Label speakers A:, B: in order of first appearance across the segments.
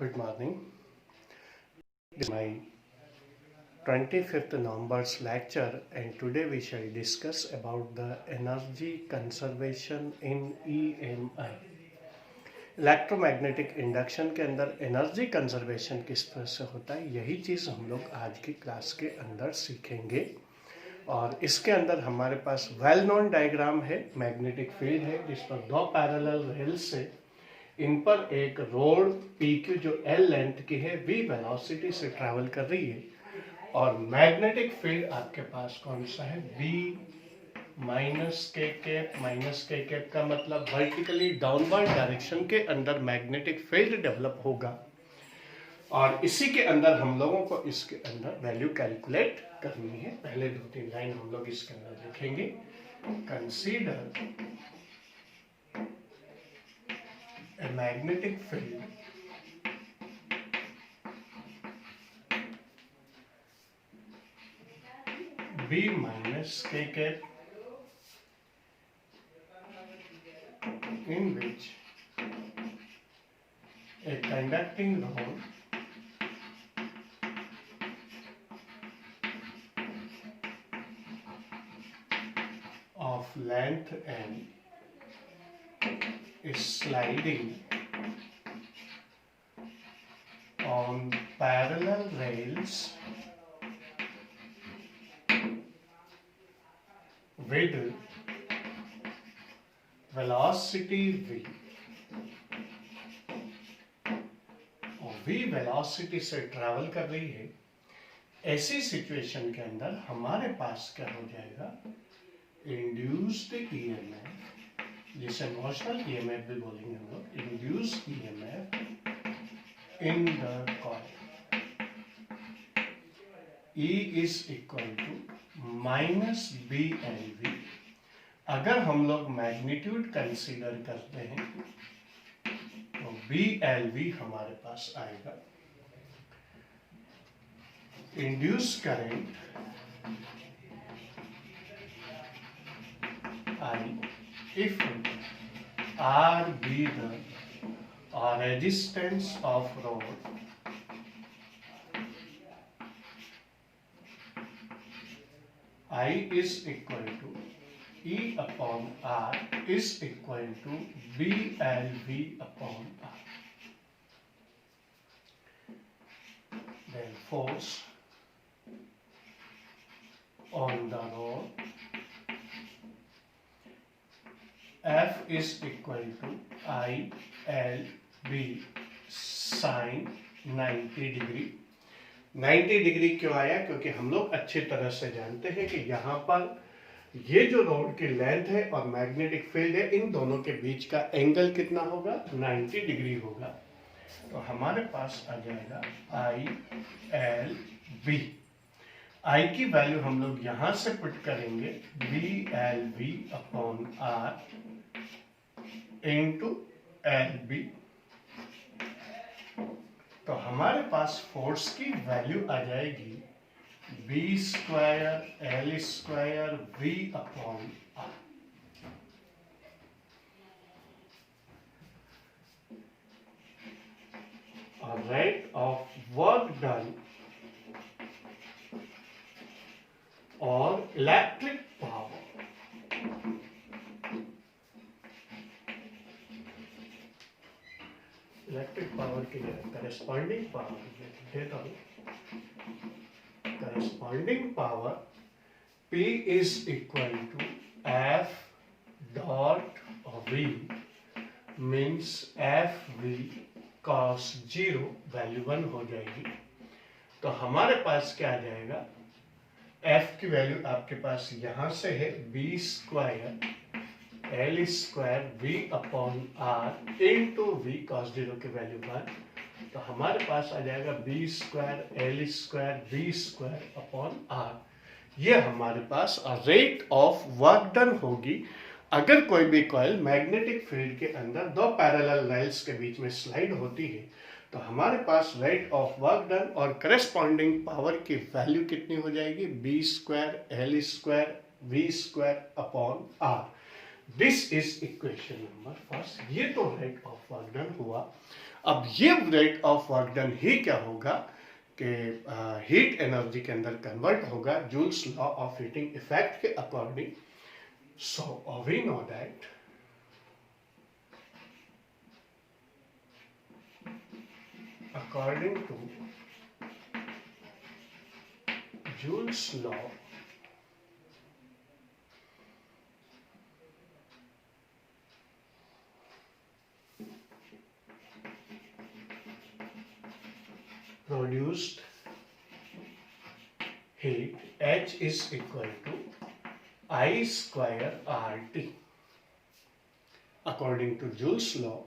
A: Good morning. This is my 25th November's lecture, and today we shall discuss about the energy conservation in EMI. Electromagnetic induction के अंदर energy conservation किस तरह से होता है, यही चीज़ हम लोग आज की क्लास के अंदर सीखेंगे। और इसके अंदर हमारे पास वेल नोन डायग्राम है, मैग्नेटिक फील्ड है जिस पर दो पैरेलल रेल्स है, इन पर एक रोड PQ जो L लेंथ की है V वेलोसिटी से ट्रैवल कर रही है, और मैग्नेटिक फील्ड आपके पास कौन सा है, B माइनस के कैप का मतलब वर्टिकली डाउनवर्ड डायरेक्शन के अंदर मैग्नेटिक फील्ड डेवलप होगा। और इसी के अंदर हम लोगों को इसके अंदर वैल्यू कैलकुलेट करनी है। पहले 2-3 लाइन हम लोग इसके अंदर लिखेंगे। Consider a magnetic field B minus k cap in which a conducting rod of length n is sliding on parallel rails with velocity v, और v वेलोसिटी से ट्रैवल कर रही है। ऐसी सिचुएशन के अंदर हमारे पास क्या हो जाएगा, इंड्यूस्ड EMF, जिसे मोशनल EMF भी बोलेंगे हम लोग, induced EMF in the coil E is equal to minus BLV। अगर हम लोग मैग्नीट्यूड कंसीडर करते हैं तो BLV हमारे पास आएगा। Induce current I if R be the resistance of rod, I is equal to E upon R is equal to BLV upon R. Then force on the rod F is equal to ILB sin 90 degree. 90 degree क्यों आया, क्योंकि हम लोग अच्छी तरह से जानते हैं कि यहाँ पर ये जो रोड की लेंथ है और मैग्नेटिक फील्ड है, इन दोनों के बीच का एंगल कितना होगा, 90 डिग्री होगा। तो हमारे पास आ जाएगा ILB। I की वैल्यू हम लोग यहाँ से पुट करेंगे BLV upon R into LB। तो हमारे पास फोर्स की वैल्यू आ जाएगी B square L square V upon R। और रेट ऑफ वर्क डन और इलेक्ट्रिक पावर के लिए करस्पॉन्डिंग पावर देता हूं। Corresponding power P is equal to F dot V means FV cos 0 value 1 हो जाएगी। तो हमारे पास क्या आ जाएगा, F की वैल्यू आपके पास यहां से है B square L square V upon R into V cos 0 की वैल्यू 1। तो हमारे पास आ जाएगा B square L square V square upon R। ये हमारे पास रेट ऑफ वर्क डन होगी अगर कोई भी कॉइल मैग्नेटिक फील्ड के अंदर दो पैरेलल रेल्स के बीच में स्लाइड होती है। तो हमारे पास रेट ऑफ वर्क डन और करस्पॉन्डिंग पावर की वैल्यू कितनी हो जाएगी, B square L square V square upon R। This is equation number first. ये तो रेट ऑफ वर्क डन हुआ। अब ये रेट ऑफ वर्क डन ही क्या होगा कि हीट एनर्जी के अंदर कन्वर्ट होगा Joule's law of heating effect के according. So we know that according to Joule's law, produced heat H is equal to I square RT. According to Joule's law,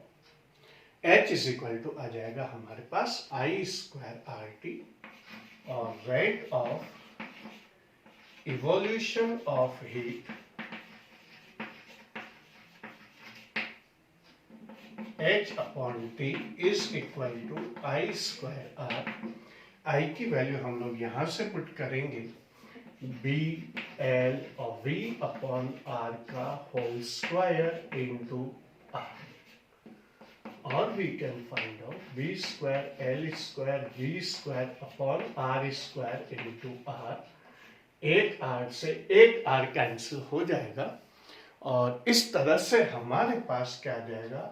A: H is equal to आ जाएगा हमारे पास I square RT और rate of evolution of heat H upon T is equal to I square R। I की value हम लोग यहां से put करेंगे B L और V अपॉन R का होल स्क्वायर इंटू R, और we can find out B square L square V square upon R square into R। एक R से एक R कैंसिल हो जाएगा और इस तरह से हमारे पास क्या आ जाएगा,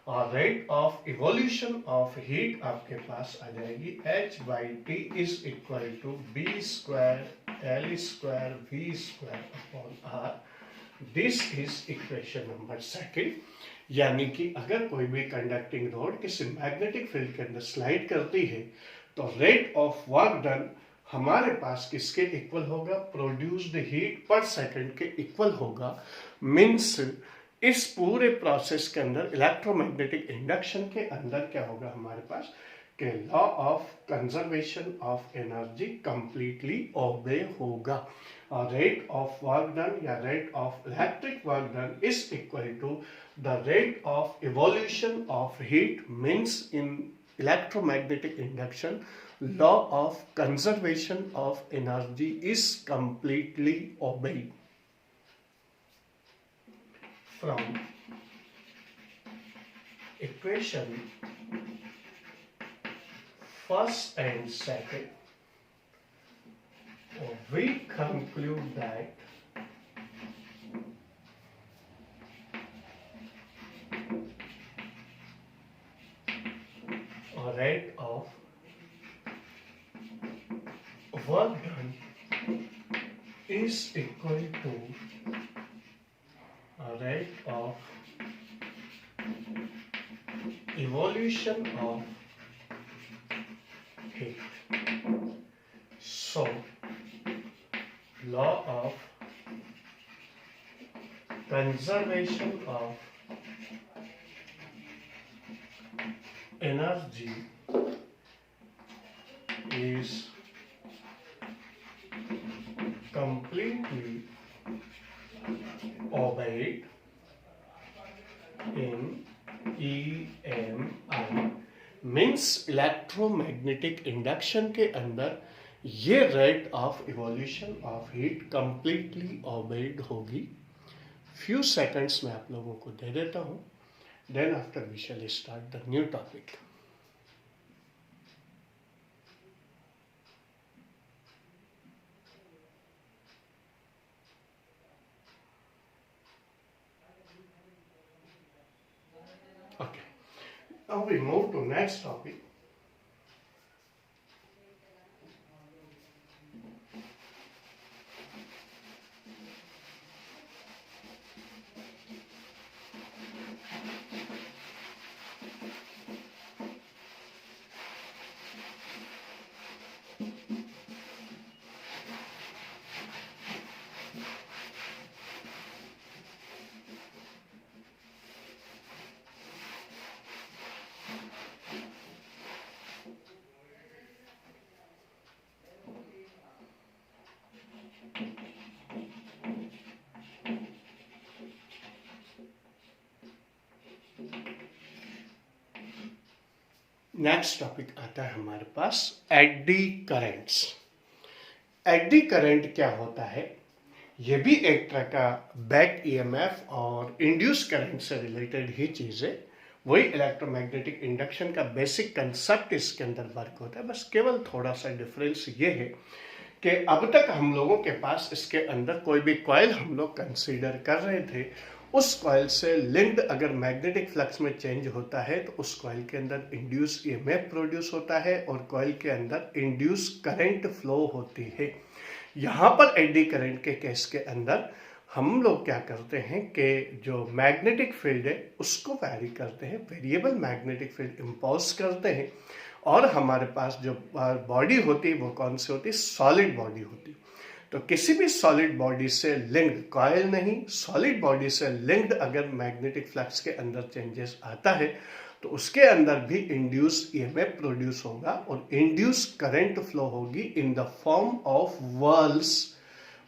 A: और rate of evolution of heat आपके पास आ जाएगी H by T is equal to B square L square V square upon R। This is equation number second. यानी कि अगर कोई भी कंडक्टिंग रोड किसी मैग्नेटिक फील्ड के अंदर स्लाइड करती है तो रेट ऑफ वर्क डन हमारे पास किसके इक्वल होगा, प्रोड्यूस्ड हीट पर सेकंड के इक्वल होगा। मीन्स इस पूरे प्रोसेस के अंदर इलेक्ट्रोमैग्नेटिक इंडक्शन के अंदर क्या होगा हमारे पास कि law of conservation of energy completely obey होगा। और रेट ऑफ वर्क डन या rate of electric work done is equal to the rate of evolution of heat. Means in electromagnetic induction law of conservation of energy is completely obeyed। From equation first and second, we conclude that a rate of work done is equal to a rate of evolution of heat। So law of conservation of energy is completely obeyed in EMI। Means electromagnetic induction के अंदर ये rate of evolution of heat completely obeyed होगी। Few seconds में आप लोगों को दे देता हूं, then after we shall start the new topic. Okay, now we move to next topic. Next topic आता है हमारे पास एडी करंट्स। एडी करंट क्या होता है ये भी एक तरह का बैक ईएमएफ और इंड्यूस करंट से रिलेटेड ही चीज़ है। वही इलेक्ट्रोमैग्नेटिक इंडक्शन का बेसिक कंसेप्ट इसके अंदर वर्क होता है, बस केवल थोड़ा सा डिफरेंस ये है कि अब तक हम लोगों के पास इसके अंदर कोई भी कॉइल हम लोग कंसीडर कर रहे थे, उस कॉइल से लिंक्ड अगर मैग्नेटिक फ्लक्स में चेंज होता है तो उस कॉइल के अंदर इंड्यूस ईएमएफ प्रोड्यूस होता है और कॉइल के अंदर इंड्यूस करंट फ्लो होती है। यहाँ पर एडी करंट के केस के अंदर हम लोग क्या करते हैं कि जो मैग्नेटिक फील्ड है उसको वैरी करते हैं, वेरिएबल मैग्नेटिक फील्ड इम्पोज करते हैं, और हमारे पास जो बॉडी होती है वो कौन सी होती है, सॉलिड बॉडी होती है। तो किसी भी सॉलिड बॉडी से लिंक्ड, कॉइल नहीं, सॉलिड बॉडी से लिंक्ड अगर मैग्नेटिक फ्लक्स के अंदर चेंजेस आता है तो उसके अंदर भी इंड्यूस ईएमएफ प्रोड्यूस होगा और इंड्यूस करंट फ्लो होगी इन द फॉर्म ऑफ व्हर्ल्स,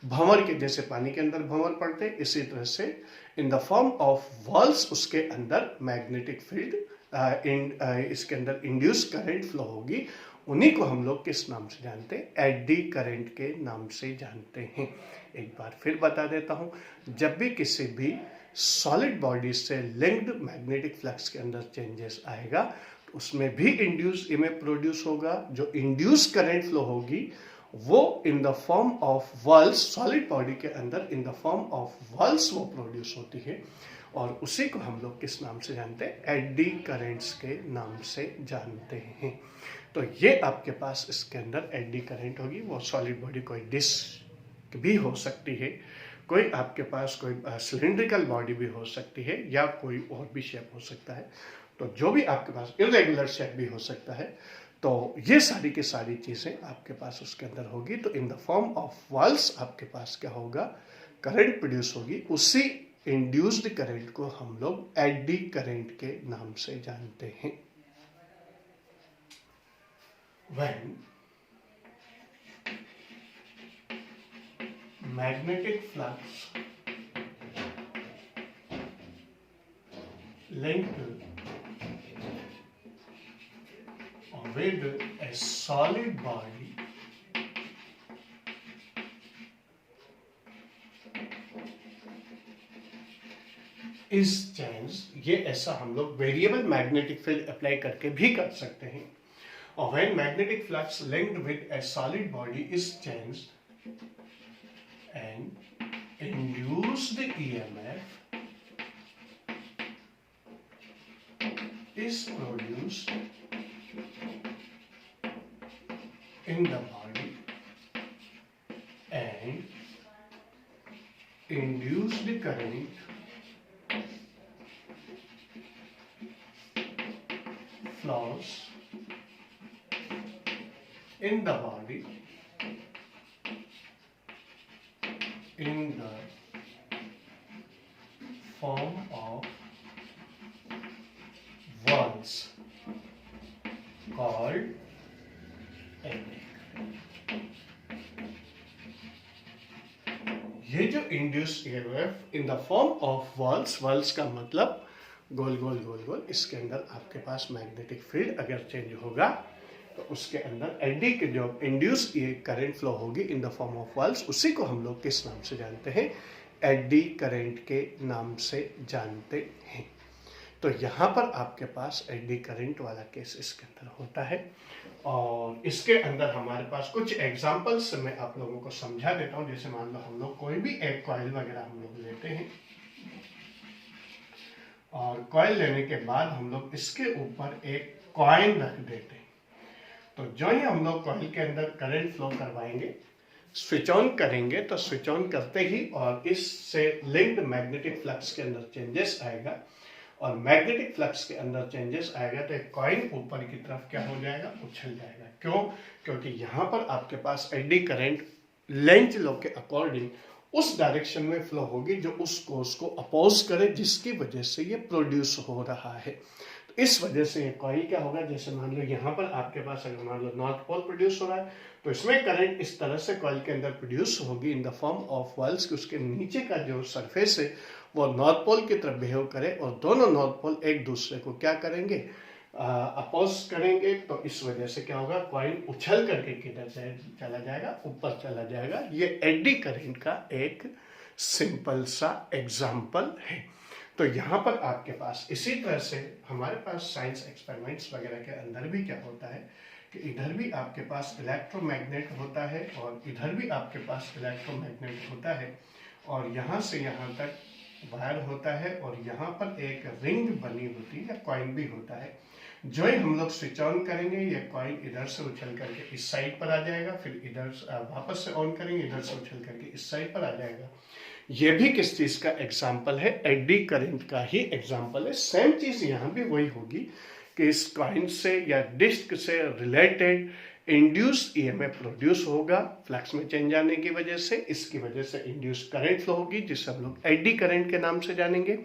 A: भंवर के जैसे पानी के अंदर भंवर पड़ते हैं, इसी तरह से इन द फॉर्म ऑफ व्हर्ल्स उसके अंदर मैग्नेटिक फील्ड इसके अंदर इंड्यूस करंट फ्लो होगी। उन्हीं को हम लोग किस नाम से जानते हैं, एडी करंट के नाम से जानते हैं। एक बार फिर बता देता हूं, जब भी किसी भी सॉलिड बॉडी से लिंक्ड मैग्नेटिक फ्लक्स के अंदर चेंजेस आएगा तो उसमें भी इंड्यूस ईएमएफ प्रोड्यूस होगा। जो इंड्यूस करंट फ्लो होगी वो in the form of whirls, solid body के अंदर in the form of whirls वो प्रोड्यूस होती है और उसी को हम लोग किस नाम से जानते हैं, एडी करंट्स के नाम से जानते हैं। तो ये आपके पास इसके अंदर एडी करंट होगी। वो सॉलिड बॉडी कोई डिस्क भी हो सकती है, कोई आपके पास कोई सिलिंड्रिकल बॉडी भी हो सकती है, या कोई और भी शेप हो सकता है। तो जो भी आपके पास इरेगुलर शेप भी हो सकता है। तो ये सारी की सारी चीज़ें आपके पास उसके अंदर होगी। तो इन द फॉर्म ऑफ व्हर्ल्स आपके पास क्या होगा, करंट प्रोड्यूस होगी। उसी इंड्यूस्ड करंट को हम लोग एडी करंट के नाम से जानते हैं। When magnetic flux linked with a solid body is changed, ये ऐसा हम लोग वेरिएबल मैग्नेटिक फील्ड अप्लाई करके भी कर सकते हैं। Or when magnetic flux linked with a solid body is changed and induced EMF is produced in the body and induced current flows in the body in the form of whirls called eddy। ये जो induce EMF in the form of whirls, whirls का मतलब गोल गोल गोल गोल, इसके अंदर आपके पास मैग्नेटिक फील्ड अगर चेंज होगा तो उसके अंदर एडी के जो इंड्यूस करंट फ्लो होगी इन द फॉर्म ऑफ व्हर्ल्स, उसी को हम लोग किस नाम से जानते हैं, एडी करंट के नाम से जानते हैं। तो यहाँ पर आपके पास एडी करंट वाला केस इसके अंदर होता है और इसके अंदर हमारे पास कुछ एग्जांपल्स मैं आप लोगों को समझा देता हूँ। जैसे मान लो हम लोग कोई भी एक कॉइल वगैरह हम लोग लेते हैं और कॉइल लेने के बाद हम लोग इसके ऊपर एक कॉइन रख देते हैं। तो जो ही हम लोग कॉइल के अंदर करंट फ्लो करवाएंगे, स्विच ऑन करेंगे, तो स्विच ऑन करते ही और इससे लिंक्ड मैग्नेटिक फ्लक्स के अंदर चेंजेस आएगा और मैग्नेटिक फ्लक्स के अंदर चेंजेस आएगा तो एक कॉइन ऊपर की तरफ क्या हो जाएगा, उछल जाएगा। क्यों? क्योंकि यहाँ पर आपके पास एडी करंट लेंज लॉ के अकॉर्डिंग उस डायरेक्शन में फ्लो होगी जो उस कोर्स को अपोज करे, जिसकी वजह से ये प्रोड्यूस हो रहा है। तो इस वजह से ये कॉइल क्या होगा, जैसे मान लो यहाँ पर आपके पास अगर मान लो नॉर्थ पोल प्रोड्यूस हो रहा है तो इसमें करंट इस तरह से कॉइल के अंदर प्रोड्यूस होगी इन द फॉर्म ऑफ व्हर्ल्स कि उसके नीचे का जो सरफेस है वो नॉर्थ पोल की तरफ बिहेव करे और दोनों नॉर्थ पोल एक दूसरे को क्या करेंगे, अपोज करेंगे तो इस वजह से क्या होगा, कॉइल उछल करके किधर से चला जाएगा, ऊपर चला जाएगा। ये एडी करंट का एक सिंपल सा एग्जाम्पल है। तो यहाँ पर आपके पास इसी तरह से हमारे पास साइंस एक्सपेरिमेंट्स वगैरह के अंदर भी क्या होता है कि इधर भी आपके पास इलेक्ट्रोमैग्नेट होता है और इधर भी आपके पास इलेक्ट्रोमैग्नेट होता है, और यहाँ से यहाँ तक वायर होता है, और यहाँ पर एक रिंग बनी होती है या कॉइल भी होता है। जो ही हम लोग स्विच ऑन करेंगे ये कॉइल इधर से उछल करके इस साइड पर आ जाएगा, फिर इधर वापस से ऑन करेंगे, इधर से उछल करके इस साइड पर आ जाएगा। ये भी किस चीज का एग्जाम्पल है, एडी करंट का ही एग्जाम्पल है। सेम चीज यहाँ भी वही होगी कि इस कॉइल से या डिस्क से रिलेटेड इंड्यूस ईएमएफ प्रोड्यूस होगा फ्लक्स में चेंज आने की वजह से। इसकी वजह से इंड्यूस करंट फ्लो होगी जिसे हम लोग एडी करंट के नाम से जानेंगे,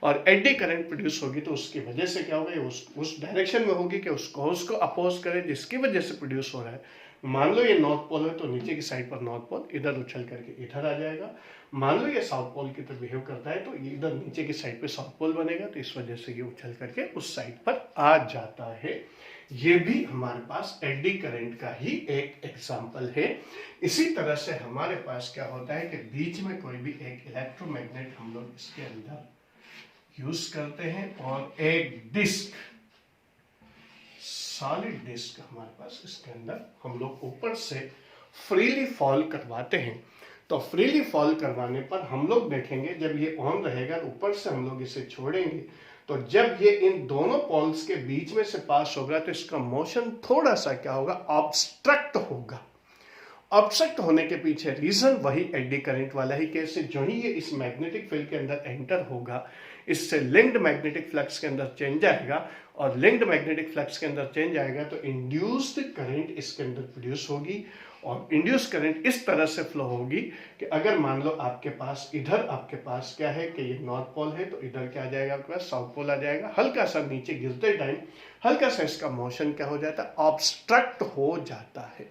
A: और एडी करंट प्रोड्यूस होगी तो उसकी वजह से क्या होगा, उस डायरेक्शन में होगी कि उसको अपोज करे जिसकी वजह से प्रोड्यूस हो रहा है। मान लो ये नॉर्थ पोल है तो नीचे की साइड पर नॉर्थ पोल इधर उछल करके इधर आ जाएगा। मान लो ये साउथ पोल की तरह बिहेव करता है तो ये इधर नीचे की साइड पे साउथ पोल बनेगा, तो इस वजह से ये उछल करके उस साइड पर आ जाता है। ये भी हमारे पास एडी करंट का ही एक एग्जाम्पल है। इसी तरह से हमारे पास क्या होता है कि बीच में कोई भी एक इलेक्ट्रोमैग्नेट हम लोग इसके अंदर यूज करते हैं, और एक डिस्क, सॉलिड डिस्क हमारे पास इसके अंदर हम लोग ऊपर से फ्रीली फॉल करवाते हैं। तो फ्रीली फॉल करवाने पर हम लोग देखेंगे जब ये ऑन रहेगा, ऊपर से हम लोग इसे छोड़ेंगे तो जब ये इन दोनों पोल्स के बीच में से पास होगा तो इसका मोशन थोड़ा सा क्या होगा, ऑब्स्ट्रक्ट होगा। ऑब्स्ट्रक्ट होने के पीछे रीजन वही एडी करंट वाला ही, कैसे जो ही ये इस मैग्नेटिक फील्ड के अंदर एंटर होगा इससे लिंक्ड मैग्नेटिक फ्लक्स के अंदर चेंज आएगा, और लिंक्ड मैग्नेटिक फ्लक्स के अंदर चेंज आएगा तो इंड्यूस्ड करंट इसके अंदर प्रोड्यूस होगी, और इंड्यूस करंट इस तरह से फ्लो होगी कि अगर मान लो आपके पास इधर आपके पास क्या है कि ये नॉर्थ पोल है, तो इधर क्या आ जाएगा आपके पास, साउथ पोल आ जाएगा। हल्का सा नीचे गिरते टाइम हल्का सा इसका मोशन क्या हो जाता है, ऑब्स्ट्रक्ट हो जाता है।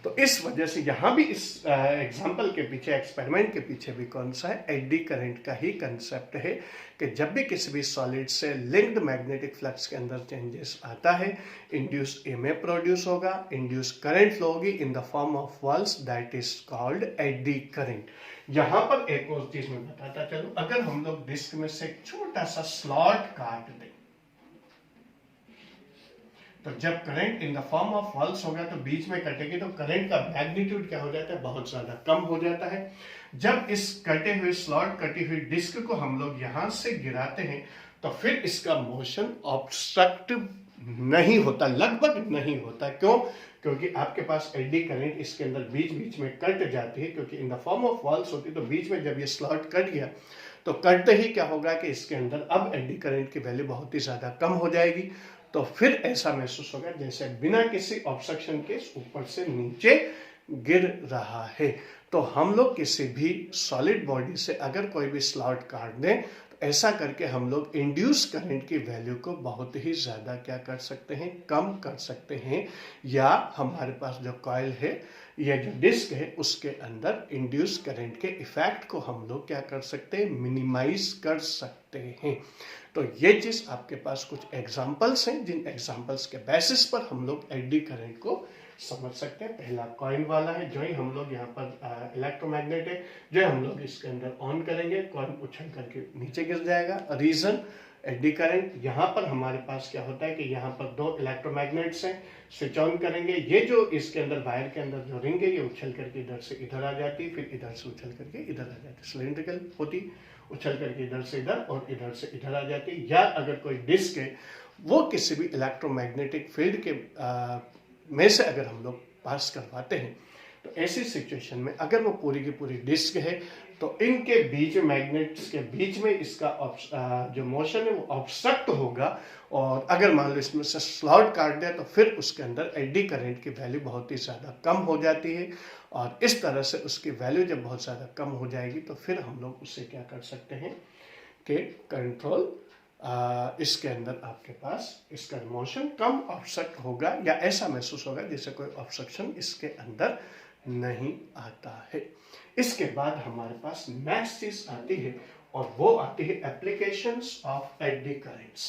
A: तो इस वजह से यहां भी इस एग्जाम्पल के पीछे, एक्सपेरिमेंट के पीछे भी कौन सा है, एडी करंट का ही कंसेप्ट है कि जब भी किसी भी सॉलिड से लिंक्ड मैग्नेटिक फ्लक्स के अंदर चेंजेस आता है, इंड्यूस ईएमएफ प्रोड्यूस होगा, इंड्यूस करंट फ्लो होगी इन the form of pulse, that is called eddy current. यहां पर एक और चीज मैं बताता चलूं, अगर हम लोग डिस्क में से एक छोटा सा स्लॉट काट दें तो जब current in the form of pulse होगा तो बीच में कटेगी तो करंट का मैग्नीट्यूड क्या हो जाता है, बहुत ज्यादा कम हो जाता है। जब इस कटे हुए स्लॉट, कटी हुई डिस्क को हम लोग यहां से गिराते हैं तो फिर इसका मोशन ऑब्स्ट्रक्ट नहीं होता, लगभग नहीं होता। क्यों? क्योंकि आपके पास एडी करंट इसके अंदर बीच बीच में कट जाती है, क्योंकि इन द फॉर्म ऑफ पल्स होती है तो बीच में जब ये स्लॉट कट गया तो कटते ही क्या होगा कि इसके अंदर अब एडी करंट की वैल्यू बहुत ही ज्यादा कम हो जाएगी। तो फिर ऐसा महसूस होगा जैसे बिना किसी ऑब्स्ट्रक्शन के ऊपर से नीचे गिर रहा है। तो हम लोग किसी भी सॉलिड बॉडी से अगर कोई भी स्लॉट काट दें तो ऐसा करके हम लोग इंड्यूस करंट की वैल्यू को बहुत ही ज्यादा क्या कर सकते हैं, कम कर सकते हैं, या हमारे पास जो कॉइल है या जो डिस्क है उसके अंदर इंड्यूस करंट के इफेक्ट को हम लोग क्या कर सकते हैं, मिनिमाइज कर सकते हैं। तो ये चीज आपके पास कुछ एग्जांपल्स हैं जिन एग्जांपल्स के बेसिस पर हम लोग एडी करंट को समझ सकते हैं। पहला कॉइल वाला है, जो ही हम लोग यहाँ पर इलेक्ट्रोमैग्नेट है, जो हम लोग इसके अंदर ऑन करेंगे कॉइल उछल करके नीचे गिर जाएगा, रीजन एडी करंट। यहाँ पर हमारे पास क्या होता है कि यहाँ पर दो इलेक्ट्रोमैग्नेट्स हैं, स्विच ऑन करेंगे, ये जो इसके अंदर वायर के अंदर जो रिंग है ये उछल करके इधर से इधर आ जाती है, फिर इधर से उछल करके इधर आ जाती है, सिलेंड्रिकल होती, उछल करके इधर से इधर और इधर से इधर आ जाती है। या अगर कोई डिस्क है वो किसी भी इलेक्ट्रोमैग्नेटिक फील्ड के में से अगर हम लोग पास करवाते हैं तो ऐसी सिचुएशन में अगर वो पूरी की पूरी डिस्क है तो इनके बीच में, मैग्नेट्स के बीच में इसका जो मोशन है वो ऑब्स्ट्रक्ट होगा, और अगर मान लो इसमें से स्लॉट काट दिया तो फिर उसके अंदर एडी करंट की वैल्यू बहुत ही ज़्यादा कम हो जाती है, और इस तरह से उसकी वैल्यू जब बहुत ज़्यादा कम हो जाएगी तो फिर हम लोग उससे क्या कर सकते हैं कि कंट्रोल, इसके अंदर आपके पास इसका मोशन कम ऑब्स्ट्रक्ट होगा, या ऐसा महसूस होगा जैसे कोई ऑब्स्ट्रक्शन इसके अंदर नहीं आता है। इसके बाद हमारे पास नेक्स्ट चीज आती है और वो आती है applications of eddy currents.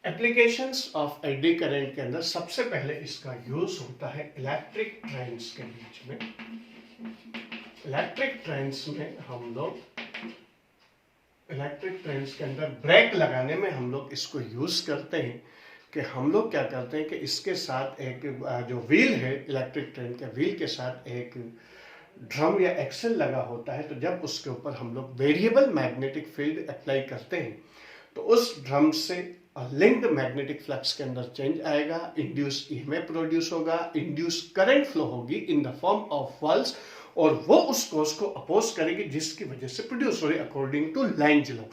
A: Applications of AC current के अंदर सबसे पहले इसका यूज होता है इलेक्ट्रिक ट्रेन्स के बीच में। इलेक्ट्रिक ट्रेन्स में हम लोग इलेक्ट्रिक ट्रेन्स के अंदर ब्रेक लगाने में हम लोग इसको यूज करते हैं कि हम लोग क्या करते हैं कि इसके साथ एक जो व्हील है, इलेक्ट्रिक ट्रेन के व्हील के साथ एक ड्रम या एक्सेल लगा होता है, तो जब उसके ऊपर हम लोग वेरिएबल मैग्नेटिक फील्ड अप्लाई करते हैं तो उस ड्रम से लिंक्ड मैग्नेटिक फ्लक्स के अंदर चेंज आएगा, इंड्यूस ईएमएफ प्रोड्यूस होगा, इंड्यूस करंट फ्लो होगी इन द फॉर्म ऑफ पल्स, और वो उस कोर्स को अपोज करेगी जिसकी वजह से प्रोड्यूस हो रही अकॉर्डिंग टू लाइन्स लॉ।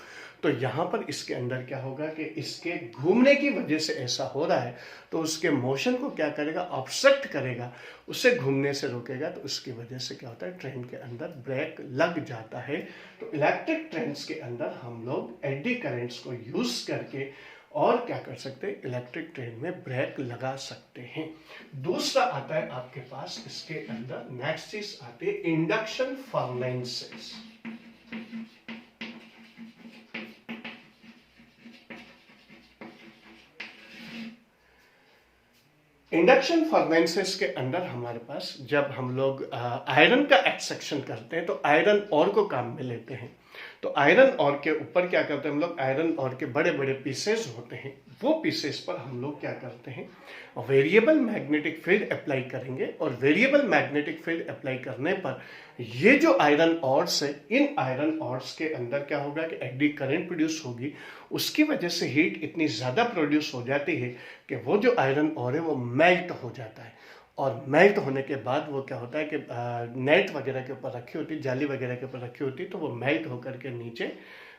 A: तो यहाँ पर इसके अंदर क्या होगा कि इसके घूमने की वजह से ऐसा हो रहा है, तो उसके मोशन को क्या करेगा, ऑब्स्ट्रक्ट करेगा, उसे घूमने से रोकेगा, तो उसकी वजह से क्या होता है, ट्रेन के अंदर ब्रेक लग जाता है। तो इलेक्ट्रिक ट्रेन्स के अंदर हम लोग एडी करेंट्स को यूज करके और क्या कर सकते हैं, इलेक्ट्रिक ट्रेन में ब्रेक लगा सकते हैं। दूसरा आता है आपके पास इसके अंदर, नेक्स्ट चीज आती है इंडक्शन फर्नेसेस। इंडक्शन फर्नेसेस के अंदर हमारे पास जब हम लोग आयरन का एक्सट्रैक्शन करते हैं तो आयरन ओर को काम में लेते हैं। तो आयरन ओर के ऊपर क्या करते हैं हम लोग, आयरन ओर के बड़े बड़े पीसेस होते हैं, वो पीसेस पर हम लोग क्या करते हैं, वेरिएबल मैग्नेटिक फील्ड अप्लाई करेंगे, और वेरिएबल मैग्नेटिक फील्ड अप्लाई करने पर ये जो आयरन ऑर्स है, इन आयरन ऑर्स के अंदर क्या होगा कि एडी करंट प्रोड्यूस होगी, उसकी वजह से हीट इतनी ज़्यादा प्रोड्यूस हो जाती है कि वो जो आयरन ऑर है वो मेल्ट हो जाता है, और मेल्ट होने के बाद वो क्या होता है कि नेट वगैरह के ऊपर रखी होती, जाली वगैरह के ऊपर रखी होती, तो वो मेल्ट होकर के नीचे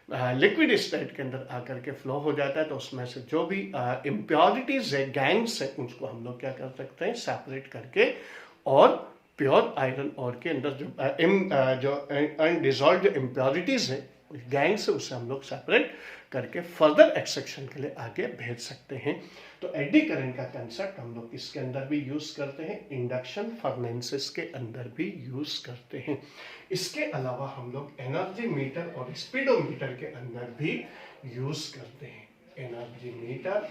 A: लिक्विड स्टेट के अंदर आकर के फ्लो हो जाता है। तो उसमें से जो भी इम्प्योरिटीज है, गैंग्स है, उसको हम लोग क्या कर सकते हैं, सेपरेट करके, और प्योर आयरन ओर के अंदर जो अनडिजॉल्व्ड इम्प्योरिटीज है, गैंग्स है, उसे हम लोग सेपरेट करके फर्दर एक्सट्रैक्शन के लिए आगे भेज सकते हैं। तो एडी करंट का कंसेप्ट हम लोग इसके अंदर भी यूज करते हैं, इंडक्शन फर्नेसेस के अंदर भी यूज करते हैं। इसके अलावा हम लोग एनर्जी मीटर और स्पीडोमीटर के अंदर भी यूज करते हैं। एनर्जी मीटर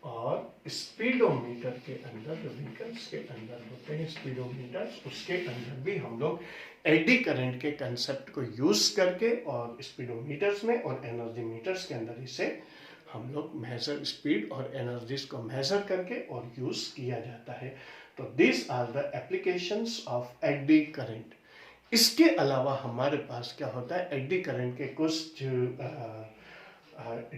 A: और स्पीडोमीटर के अंदर, जो व्हीकल्स के अंदर होते हैं स्पीडोमीटर्स, उसके अंदर भी हम लोग एडी करंट के कंसेप्ट को यूज करके, और स्पीडोमीटर्स में और एनर्जी मीटर्स के अंदर इसे हम लोग मेजर स्पीड और एनर्जीज को मेजर करके और यूज किया जाता है। तो this are the applications of AC current. इसके अलावा हमारे पास क्या होता है, एडी करंट के कुछ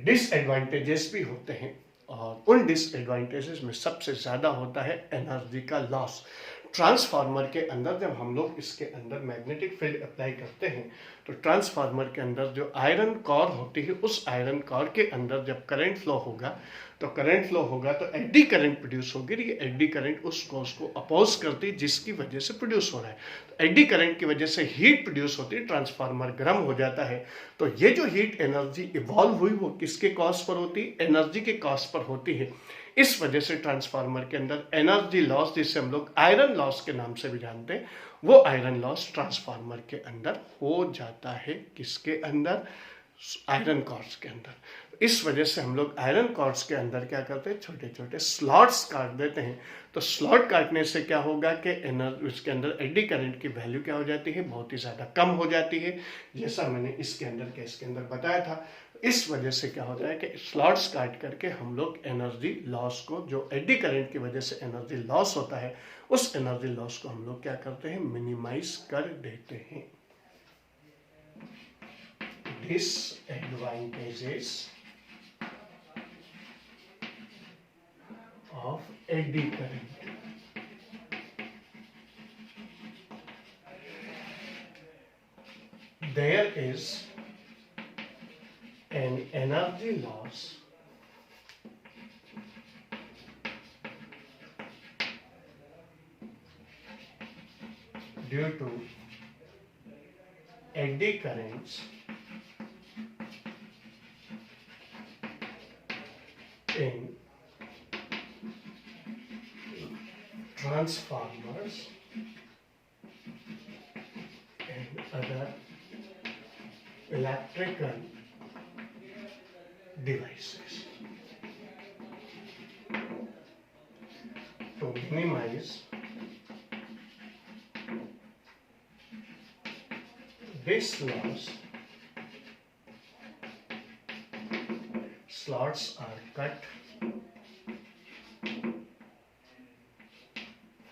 A: डिसएडवांटेजेस भी होते हैं, और उन डिसएडवांटेजेस में सबसे ज़्यादा होता है एनर्जी का लॉस। ट्रांसफार्मर के अंदर जब हम लोग इसके अंदर मैग्नेटिक फील्ड अप्लाई करते हैं, तो ट्रांसफार्मर के अंदर जो आयरन कोर होती है, उस आयरन कोर के अंदर जब करंट फ्लो होगा, तो एडी करंट प्रोड्यूस होगी। ये एडी करंट उस कोर्स को अपोज करती है जिसकी वजह से प्रोड्यूस हो रहा है। तो एडी करंट की वजह से हीट प्रोड्यूस होती है, ट्रांसफार्मर गर्म हो जाता है। तो ये जो हीट एनर्जी इवॉल्व हुई वो किसके कॉस्ट पर होती है, एनर्जी के कॉस्ट पर होती है। इस वजह से ट्रांसफार्मर के अंदर एनर्जी लॉस, जिसे हम लोग आयरन लॉस के नाम से भी जानते हैं, वो आयरन लॉस ट्रांसफार्मर के अंदर हो जाता है। किसके अंदर, आयरन कॉर्ड्स के अंदर। इस वजह से हम लोग आयरन कॉर्ड्स के अंदर क्या करते हैं, छोटे छोटे स्लॉट्स काट देते हैं। तो स्लॉट काटने से क्या होगा कि इसके अंदर एडी करंट की वैल्यू क्या हो जाती है, बहुत ही ज़्यादा कम हो जाती है, जैसा मैंने इसके अंदर केस के अंदर बताया था। इस वजह से क्या होता है कि स्लॉट्स काट करके हम लोग एनर्जी लॉस को, जो एडी करंट की वजह से एनर्जी लॉस होता है, उस एनर्जी लॉस को हम लोग क्या करते हैं, मिनिमाइज कर देते हैं। Disadvantages of eddy current. There is an energy loss due to eddy currents in transformers and other electrical devices. To minimize this loss, slots are cut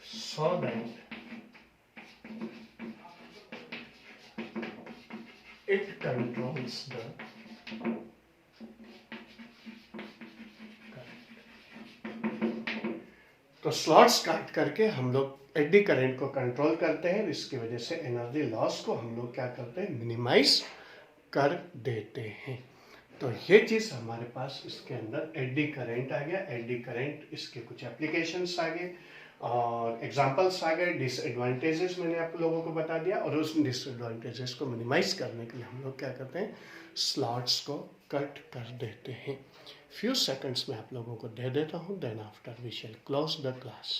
A: so that it controls the तो slots काट करके हम लोग eddy current को control करते हैं, इसकी वजह से एनर्जी लॉस को हम लोग क्या करते हैं, मिनिमाइज कर देते हैं। तो ये चीज़ हमारे पास इसके अंदर एडी करंट आ गया। एडी करंट इसके कुछ एप्लीकेशंस आ गए और एग्जांपल्स आ गए, डिसएडवांटेजेस मैंने आप लोगों को बता दिया, और उस डिसएडवांटेजेस को मिनिमाइज करने के लिए हम लोग क्या करते हैं, स्लॉट्स को कट कर देते हैं। फ्यू सेकंड्स में आप लोगों को दे देता हूँ, then after we shall close the class.